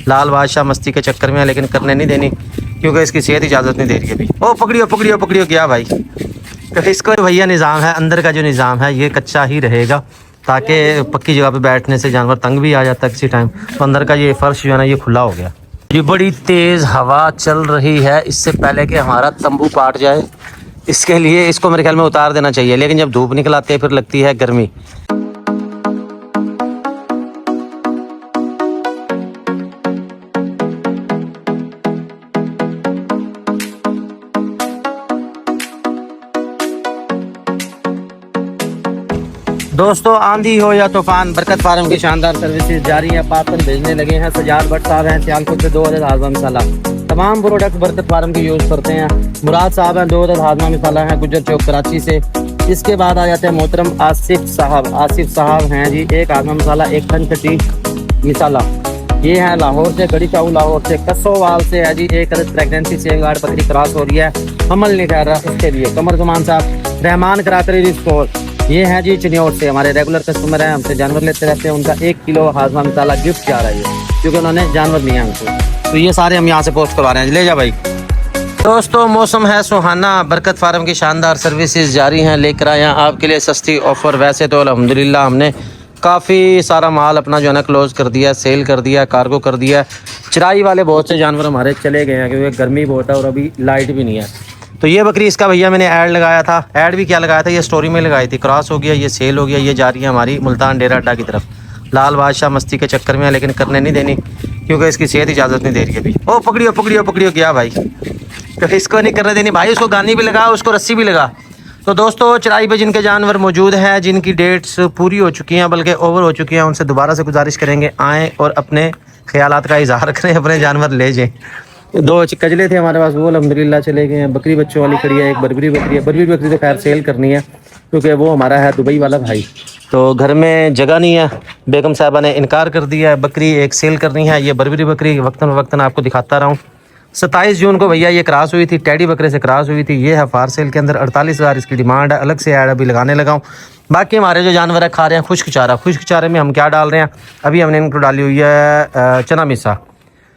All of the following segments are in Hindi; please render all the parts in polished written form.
लाल बादशाह मस्ती के चक्कर में है, लेकिन करने नहीं देनी क्योंकि इसकी सेहत इजाज़त नहीं दे रही है अभी। ओ पकड़ियो पकड़ियो पकड़ियो गया भाई। तो इसको भैया निज़ाम है, अंदर का जो निज़ाम है ये कच्चा ही रहेगा ताकि पक्की जगह पे बैठने से जानवर तंग भी आ जाता है किसी टाइम। तो अंदर का ये फर्श जो है ना ये खुला हो गया। ये बड़ी तेज़ हवा चल रही है, इससे पहले कि हमारा तंबू पाट जाए इसके लिए इसको मेरे ख्याल में उतार देना चाहिए, लेकिन जब धूप निकल आती है फिर लगती है गर्मी। दोस्तों आंधी हो या तूफान, बरकत फार्म की शानदार सर्विसेज जारी है। पार्सल भेजने लगे हैं। सजाद भट्ट साहब हैं सियालकोट से 2 अदद हाजमा मसाला। तमाम प्रोडक्ट बरकत फार्म के यूज़ करते हैं। मुराद साहब हैं 2 अदद हाजमा मसाला हैं गुजर चौक कराची से। इसके बाद आ जाते हैं मोहतरम आसिफ साहब हैं जी 1 हाजमा मसाला 1 टन चटी मसाला। ये है लाहौर से, गड़ी चाऊ लाहौर से, कसोवाल से है जी 1 अदद प्रेगनेंसी से गाड़ बकरी क्रॉस हो रही है, हमल नहीं कर रहा उसके लिए। कमर जुमान साहब रहमान करातरी स्टोर, ये है जी चिन्योर से, हमारे रेगुलर कस्टमर हैं, हमसे जानवर लेते रहते हैं। उनका 1 किलो हाजमा मसाला गिफ्ट जा रहा है क्योंकि उन्होंने जानवर लिए हैं हमसे। तो ये सारे हम यहाँ से पोस्ट करवा रहे हैं, ले जा भाई। दोस्तों मौसम है सुहाना, बरकत फार्म की शानदार सर्विसेज जारी हैं, लेकर आए हैं आपके लिए सस्ती ऑफ़र। वैसे तो अल्हम्दुलिल्लाह हमने काफ़ी सारा माल अपना जो है ना क्लोज कर दिया, सेल कर दिया, कार्गो कर दिया। चराई वाले बहुत से जानवर हमारे चले गए हैं क्योंकि गर्मी बहुत है और अभी लाइट भी नहीं है। तो ये बकरी इसका भैया मैंने ऐड लगाया था, ऐड भी क्या लगाया था, ये स्टोरी में लगाई थी, क्रॉस हो गया, ये सेल हो गया, ये जा रही है हमारी मुल्तान डेरा अड्डा की तरफ। लाल बादशाह मस्ती के चक्कर में है, लेकिन करने नहीं देनी क्योंकि इसकी सेहत इजाज़त नहीं दे रही है अभी। ओ पकड़ियो पकड़ियो पकड़ियो गया भाई। तो इसको नहीं करने देनी भाई, उसको गानी भी लगा, उसको रस्सी भी लगा। तो दोस्तों चराई पे जिनके जानवर मौजूद हैं, जिनकी डेट्स पूरी हो चुकी हैं बल्कि ओवर हो चुकी हैं, उनसे दोबारा से गुजारिश करेंगे आएँ और अपने ख्यालात का इजहार करें, अपने जानवर ले जाएँ। 2 कजले थे हमारे पास, वो अल्हम्दुलिल्लाह चले गए हैं। बकरी बच्चों वाली खड़ी है, एक बर्बरी बकरी है। बर्बरी बकरी तो खैर सेल करनी है क्योंकि वो हमारा है दुबई वाला भाई, तो घर में जगह नहीं है। बेगम साहबा ने इनकार कर दिया है, बकरी एक सेल करनी है। ये बर्बरी बकरी वक्तन वक्तन आपको दिखाता रहा हूँ। 27 जून को भैया ये क्रॉस हुई थी, टैडी बकरे से क्रॉस हुई थी। ये है फार सेल के अंदर 48,000 इसकी डिमांड है। अलग से ऐड अभी लगाने लगा हूँ। बाकी हमारे जो जानवर है खा रहे हैं खुश्क चारे में हम क्या डाल रहे हैं, अभी हमने इनको डाली हुई है चना मिसा,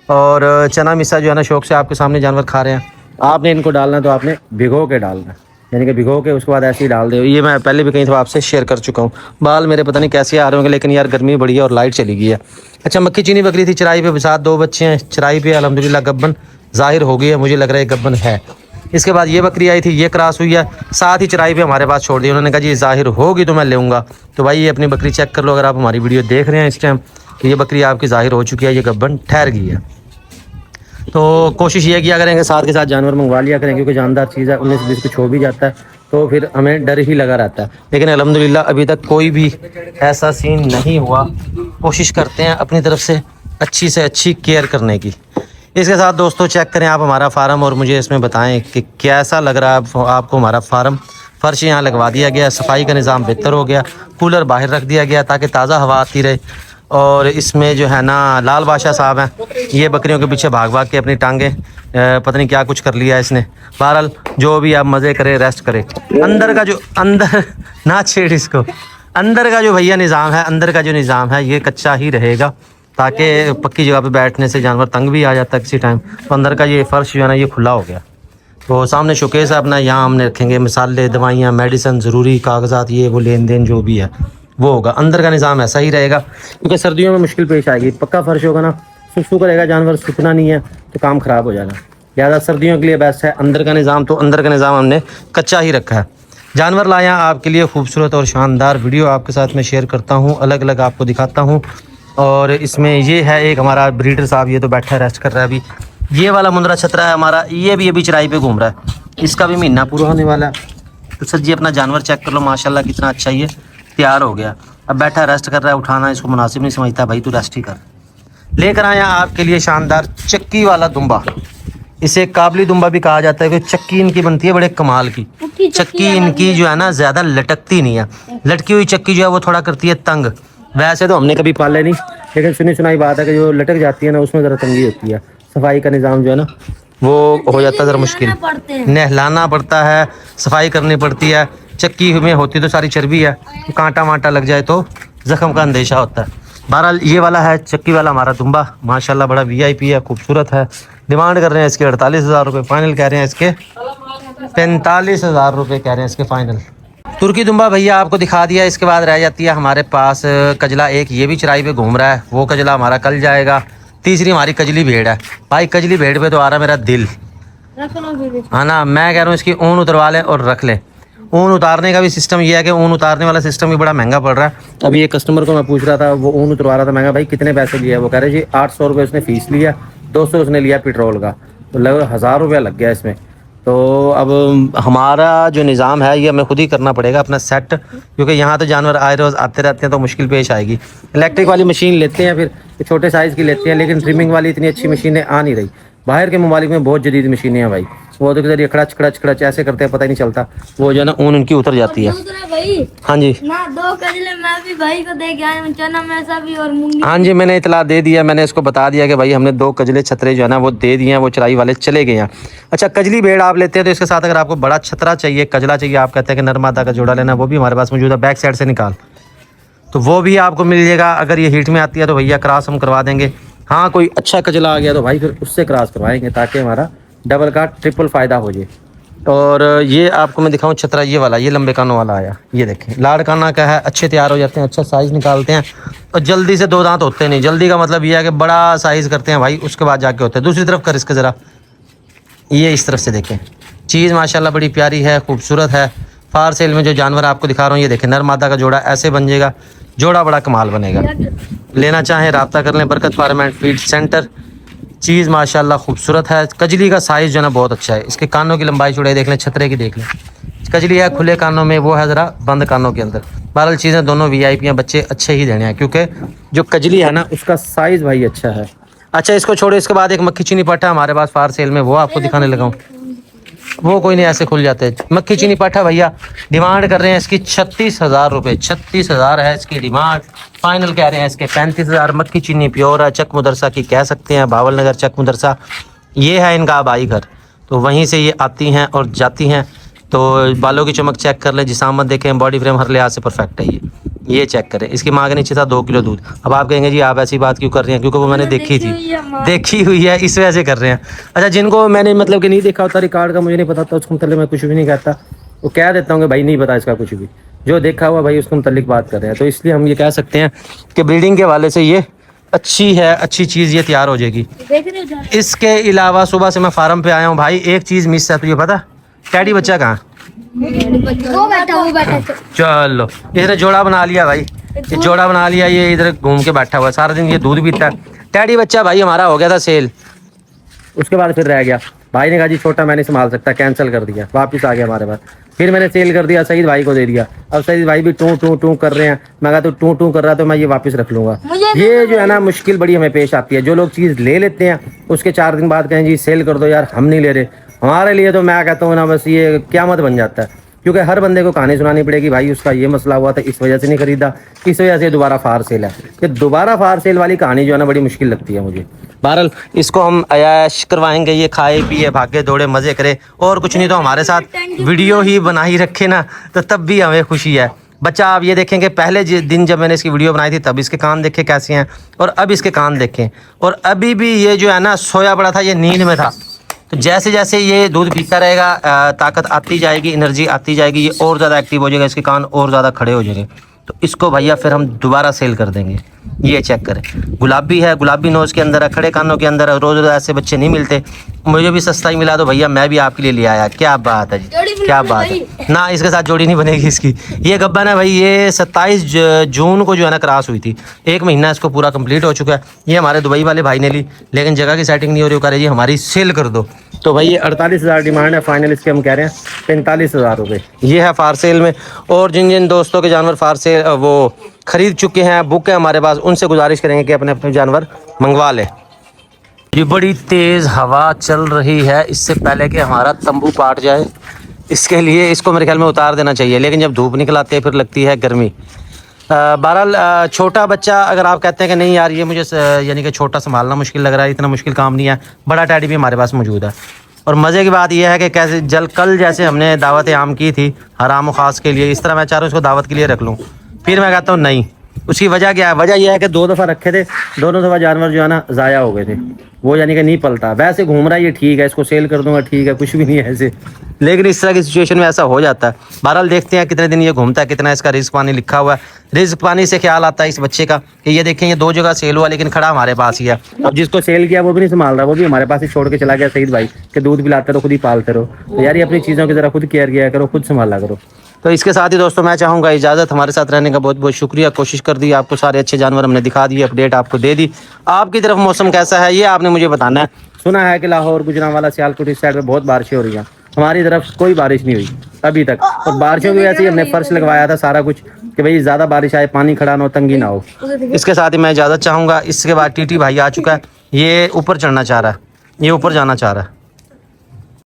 और चना मिसा जो है ना शौक से आपके सामने जानवर खा रहे हैं। आपने इनको डालना तो आपने भिगो के डालना, यानी कि भिगो के उसके बाद ऐसे ही डाल दो। ये मैं पहले भी कहीं तो आपसे शेयर कर चुका हूँ। बाल मेरे पता नहीं कैसे आ रहे होंगे, लेकिन यार गर्मी बड़ी है और लाइट चली गई है। अच्छा मक्की चीनी बकरी थी चराई पे, साथ 2 बच्चे हैं चराई पे, अल्हम्दुलिल्लाह गब्बन ज़ाहिर हो गई है, मुझे लग रहा है गब्बन है। इसके बाद ये बकरी आई थी, ये क्रॉस हुई है, साथ ही चराई पे हमारे पास छोड़ दी। उन्होंने कहा जी ज़ाहिर होगी तो मैं लूँगा। तो भाई ये अपनी बकरी चेक कर लो, अगर आप हमारी वीडियो देख रहे हैं इस टाइम, तो ये बकरी आपकी ज़ाहिर हो चुकी है, ये गब्बन ठहर गई है। तो कोशिश ये किया करेंगे साथ के साथ जानवर मंगवा लिया करें, क्योंकि जानदार चीज़ है, 19-20 कुछ हो भी जाता है तो फिर हमें डर ही लगा रहता है। लेकिन अल्हम्दुलिल्लाह अभी तक कोई भी ऐसा सीन नहीं हुआ। कोशिश करते हैं अपनी तरफ से अच्छी केयर करने की। इसके साथ दोस्तों चेक करें आप हमारा फार्म और मुझे इसमें बताएं कि कैसा लग रहा है आपको हमारा फार्म। फ़र्श यहाँ लगवा दिया गया, सफाई का निज़ाम बेहतर हो गया, कूलर बाहर रख दिया गया ताकि ताज़ा हवा आती रहे। और इसमें जो है ना लाल बादशाह साहब हैं, ये बकरियों के पीछे भाग भाग के अपनी टांगें पता नहीं क्या कुछ कर लिया है इसने। बहरहाल जो भी आप मज़े करें, रेस्ट करें। अंदर ना छेड़ इसको, अंदर का जो भैया निज़ाम है, अंदर का जो निज़ाम है ये कच्चा ही रहेगा ताकि पक्की जगह पे बैठने से जानवर तंग भी आ जाता है किसी टाइम। तो अंदर का ये फ़र्श जो है ना ये खुला हो गया। तो सामने शोकेस है अपना, यहाँ हमने रखेंगे मसाले, दवाइयाँ, मेडिसिन, ज़रूरी कागजात, ये वो लेन देन जो भी है वो होगा। अंदर का निज़ाम ऐसा ही रहेगा क्योंकि सर्दियों में मुश्किल पेश आएगी। पक्का फर्श होगा ना, सुसु करेगा जानवर, सूखना नहीं है तो काम ख़राब हो जाएगा। ज़्यादा सर्दियों के लिए बेस्ट है अंदर का निज़ाम। तो अंदर का निज़ाम हमने कच्चा ही रखा है। जानवर लाया आपके लिए खूबसूरत और शानदार वीडियो आपके साथ में शेयर करता हूँ, अलग अलग आपको दिखाता हूँ। और इसमें ये है एक हमारा ब्रीडर साहब, ये तो बैठा है रेस्ट कर रहा है अभी। ये वाला मुंदरा छतरा है हमारा, ये भी अभी चराई पे घूम रहा है, इसका भी महीना पूरा होने वाला है। तो सर जी अपना जानवर चेक कर लो, माशाल्लाह कितना अच्छा ये तैयार हो गया। अब बैठा रेस्ट कर रहा है, उठाना इसको मुनासिब नहीं समझता, भाई तू रेस्ट ही कर। लेकर आया आपके लिए शानदार चक्की वाला दुम्बा। इसे काबली दुम्बा भी कहा जाता है क्योंकि चक्की इनकी बनती है बड़े कमाल की। चक्की इनकी जो है ना ज़्यादा लटकती नहीं है, लटकी हुई चक्की जो है वो थोड़ा करती है तंग। वैसे तो हमने कभी पाले नहीं, लेकिन सुनी सुनाई बात है कि जो लटक जाती है ना उसमें ज़रा तंगी होती है। सफाई का निज़ाम जो है ना वो हो जाता है ज़रा मुश्किल, नहलाना पड़ता है, सफाई करनी पड़ती है। चक्की में होती तो सारी चर्बी है, तो कांटा वांटा लग जाए तो ज़ख्म का अंदेशा होता है। बहरहाल ये वाला है चक्की वाला हमारा दुम्बा, माशाल्लाह बड़ा वीआईपी है, खूबसूरत है। डिमांड कर रहे हैं इसके 48,000 रुपये, फाइनल कह रहे हैं इसके 45,000 रुपये कह रहे हैं इसके फाइनल। तुर्की दुम्बा भैया आपको दिखा दिया। इसके बाद रह जाती है हमारे पास कजला एक, ये भी चराई पे घूम रहा है, वो कजला हमारा कल जाएगा। तीसरी हमारी कजली भेड़ है भाई, कजली भेड़ पे तो आ रहा मेरा दिल, हाँ ना। मैं कह रहा हूँ इसकी ऊन उतरवा लें और रख लें। ऊन उतारने का भी सिस्टम ये है कि ऊन उतारने वाला सिस्टम भी बड़ा महंगा पड़ रहा है। अभी एक कस्टमर को मैं पूछ रहा था, वो ऊन उतरवा रहा था, महंगा भाई कितने पैसे लिया, वो कह रहे जी 800 रुपये उसने फीस लिया, 200 उसने लिया पेट्रोल का, तो लगभग 1000 रुपया लग गया इसमें। तो अब हमारा जो निज़ाम है ये हमें खुद ही करना पड़ेगा अपना सेट, क्योंकि यहाँ तो जानवर आए रोज़ आते रहते हैं तो मुश्किल पेश आएगी। इलेक्ट्रिक वाली मशीन लेते हैं, फिर छोटे साइज़ की लेते हैं, लेकिन ट्रिमिंग वाली इतनी अच्छी मशीनें आ नहीं रही। बाहर के ममालिक में बहुत जदीद मशीनें हैं भाई, वो तो किधर खड़च खड़च खड़च ऐसे करते हैं पता ही नहीं चलता, वो जो है ना ऊन उनकी उतर जाती है। हाँ जी ना 2 कजले मैं भी भाई को दे के आया हूं, चना मैसा भी और मूंगी। हाँ जी, मैंने इतला दे दिया, मैंने इसको बता दिया कि भाई हमने 2 कजले छतरे जो है ना वो दे दिए हैं, वो चराई वाले चले गए हैं। अच्छा, कजली भेड़ आप लेते हैं तो इसके साथ अगर आपको बड़ा छतरा चाहिए, कजला चाहिए, आप कहते हैं कि नर मादा का जोड़ा लेना, वो भी हमारे पास मौजूद है। बैक साइड से निकाल तो वो भी आपको मिल जाएगा। अगर ये हीट में आती है तो भैया क्रॉस हम करवा देंगे। हाँ, कोई अच्छा कजला आ गया तो भाई फिर उससे क्रॉस करवाएंगे, ताकि हमारा डबल का ट्रिपल फ़ायदा हो जाए। और ये आपको मैं दिखाऊं छतरा, ये वाला, ये लंबे कानों वाला आया, ये देखें लाड़ काना का है, अच्छे तैयार हो जाते हैं, अच्छा साइज़ निकालते हैं और जल्दी से 2 दांत होते नहीं। जल्दी का मतलब ये है कि बड़ा साइज़ करते हैं भाई, उसके बाद जाके होते हैं। दूसरी तरफ कर इसके ज़रा, ये इस तरफ से देखें, चीज़ माशाल्लाह बड़ी प्यारी है, खूबसूरत है। फार सेल में जो जानवर आपको दिखा रहा हूँ ये देखें, नर मादा का जोड़ा ऐसे बन जाएगा, जोड़ा बड़ा कमाल बनेगा। लेना चाहें रब्ता कर लें, बरकत फार्म एंड फीड सेंटर। चीज़ माशाल्लाह खूबसूरत है। कजली का साइज़ जो है ना बहुत अच्छा है, इसके कानों की लंबाई चौड़ाई देख लें, छतरे की देख लें। कजली है खुले कानों में, वो है ज़रा बंद कानों के अंदर। बहरहाल चीज़ें दोनों वीआईपी हैं, बच्चे अच्छे ही देने हैं, क्योंकि जो कजली है ना उसका साइज़ भाई अच्छा है। अच्छा, इसको छोड़ो, इसके बाद एक मक्खी चीनी पाठा हमारे पास फार सेल में, वो आपको दिखाने लगा हूँ। वो कोई नहीं, ऐसे खुल जाते हैं। मक्खी चीनी पाठा भैया डिमांड कर रहे हैं इसकी 36,000 रुपये, 36,000 है इसकी डिमांड। फाइनल कह रहे हैं इसके 35,000। मक्खी चीनी प्योर है, चक मदरसा की कह सकते हैं, भावल नगर चक मदरसा ये है इनका आबाई घर, तो वहीं से ये आती हैं और जाती हैं। तो बालों की चमक चेक कर लें, जिसामत देखें, बॉडी फ्रेम हर लिहाज से परफेक्ट है ये चेक करें। इसकी माँ के नीचे था 2 किलो दूध। अब आप कहेंगे जी आप ऐसी बात क्यों कर रहे हैं, क्योंकि वो मैंने देखी हुई है, इस वजह से कर रहे हैं। अच्छा, जिनको मैंने मतलब कि नहीं देखा होता रिकॉर्ड का, मुझे नहीं पता था, उसको मतलब मैं कुछ भी नहीं कहता, वो कह देता हूँ कि भाई नहीं पता इसका कुछ भी, जो देखा हुआ भाई उसको मुतल्लिक बात कर रहे हैं। तो इसलिए हम ये कह सकते हैं कि ब्रीडिंग के हवाले से ये अच्छी है, अच्छी चीज़ ये तैयार हो जाएगी। इसके अलावा सुबह से मैं फार्म पे आया हूँ भाई, एक चीज़ मिस है, तुझे पता टैडी बच्चा कहाँ? वो बैठा चलो, इसने जोड़ा बना लिया भाई, ये जोड़ा बना लिया, ये इधर घूम के बैठा हुआ सारा दिन, ये दूध पीता है। टैडी बच्चा भाई हमारा हो गया था सेल, उसके बाद फिर रह गया। भाई ने कहा जी छोटा मैं नहीं संभाल सकता, कैंसिल कर दिया, वापस आ गया हमारे पास। फिर मैंने सेल कर दिया, सईद भाई को दे दिया। अब सईद भाई भी टू टू टू कर रहे हैं, मैं कहा तो टू टू कर रहा तो मैं ये वापस रख लूँगा। ये जो है ना मुश्किल बड़ी हमें पेश आती है। जो लोग चीज़ ले लेते हैं उसके 4 दिन बाद कहें जी सेल कर दो यार, हम नहीं ले रहे। हमारे लिए तो मैं कहता हूँ ना बस ये क़यामत बन जाता है, क्योंकि हर बंदे को कहानी सुनानी पड़ेगी, भाई उसका ये मसला हुआ था इस वजह से नहीं खरीदा, इस वजह से दोबारा फार सेल है। ये दोबारा फार सेल वाली कहानी जो है ना बड़ी मुश्किल लगती है मुझे। बहरहाल इसको हम अयाश करवाएंगे, ये खाए पिए भागे दौड़े मज़े करे, और कुछ नहीं तो हमारे साथ वीडियो ही बना ही रखे ना, तो तब भी हमें खुशी है। बच्चा आप ये देखेंगे, पहले दिन जब मैंने इसकी वीडियो बनाई थी तब इसके कान देखे कैसे हैं, और अब इसके कान देखें, और अभी भी ये जो है ना सोया पड़ा था, ये नींद में था। तो जैसे जैसे ये दूध पीता रहेगा, ताकत आती जाएगी, एनर्जी आती जाएगी, ये और ज़्यादा एक्टिव हो जाएगा, इसके कान और ज़्यादा खड़े हो जाएंगे। तो इसको भैया फिर हम दोबारा सेल कर देंगे। ये चेक करें, गुलाबी है, गुलाबी नोज़ के अंदर है, खड़े कानों के अंदर है। रोज़ रोज़ ऐसे बच्चे नहीं मिलते, मुझे भी सस्ता ही मिला तो भैया मैं भी आपके लिए ले आया। क्या बात है जी, क्या बात है ना, इसके साथ जोड़ी नहीं बनेगी इसकी। ये गब्बन है भाई, ये 27 जून को जो है ना क्रॉस हुई थी, 1 महीना इसको पूरा कंप्लीट हो चुका है। ये हमारे दुबई वाले भाई ने ली, लेकिन जगह की सेटिंग नहीं हो रही, कह रहे जी हमारी सेल कर दो। तो भाई ये 48,000 डिमांड है, फाइनल इसके हम कह रहे हैं 45,000 रुपये। ये है फार सेल में। और जिन जिन दोस्तों के जानवर फार सेल वो ख़रीद चुके हैं, बुक है हमारे पास, उनसे गुजारिश करेंगे कि अपने अपने जानवर मंगवा लें। ये बड़ी तेज़ हवा चल रही है, इससे पहले कि हमारा तंबू पाट जाए, इसके लिए इसको मेरे ख्याल में उतार देना चाहिए, लेकिन जब धूप निकल आती है फिर लगती है गर्मी। बहरहाल छोटा बच्चा अगर आप कहते हैं कि नहीं यार ये मुझे यानी कि छोटा संभालना मुश्किल लग रहा है, इतना मुश्किल काम नहीं है, बड़ा टैडी भी हमारे पास मौजूद है। और मज़े की बात यह है कि कैसे कल जैसे हमने दावत आम की थी हराम ख़ास के लिए, इस तरह मैं चाह रहा हूँ इसको दावत के लिए रख लूँ। फिर मैं कहता हूँ नहीं, उसकी वजह क्या है? वजह यह है कि 2 दफ़ा रखे थे, दोनों दफ़ा जानवर जो है ना ज़ाया हो गए थे। वो यानी कि नहीं पलता, वैसे घूम रहा है ये ठीक है, इसको सेल कर दूंगा ठीक है, कुछ भी नहीं है ऐसे। लेकिन इस तरह की सिचुएशन में ऐसा हो जाता है। बहरहाल देखते हैं कितने दिन ये घूमता है, कितना इसका रिस्क पानी लिखा हुआ है। रिस्क पानी से ख्याल आता है इस बच्चे का कि ये देखें ये 2 जगह सेल हुआ लेकिन खड़ा हमारे पास ही है। अब जिसको सेल किया वो भी नहीं संभाल रहा, वो भी हमारे पास ही छोड़ के चला गया सईद भाई कि दूध पिलाते रहो, खुद ही पालते रहो। तो यार ये अपनी चीज़ों की ज़रा खुद केयर किया करो, खुद संभाला करो। तो इसके साथ ही दोस्तों मैं चाहूँगा इजाज़त, हमारे साथ रहने का बहुत बहुत शुक्रिया। कोशिश कर दी, आपको सारे अच्छे जानवर हमने दिखा दिए, अपडेट आपको दे दी। आपकी तरफ मौसम कैसा है ये आपने मुझे बताना है। सुना है कि लाहौर, गुजरांवाला, सियालकोट इस साइड में बहुत बारिशें हो रही हैं, हमारी तरफ कोई बारिश नहीं हुई अभी तक। और बारिशों की वजह से हमने फर्श लगवाया था सारा कुछ कि भाई ज़्यादा बारिश आए, पानी खड़ा ना हो, तंगी ना हो। इसके साथ ही मैं इजाज़त चाहूँगा। इसके बाद टीटी भाई आ चुका है, ये ऊपर चढ़ना चाह रहा है, ये ऊपर जाना चाह रहा है।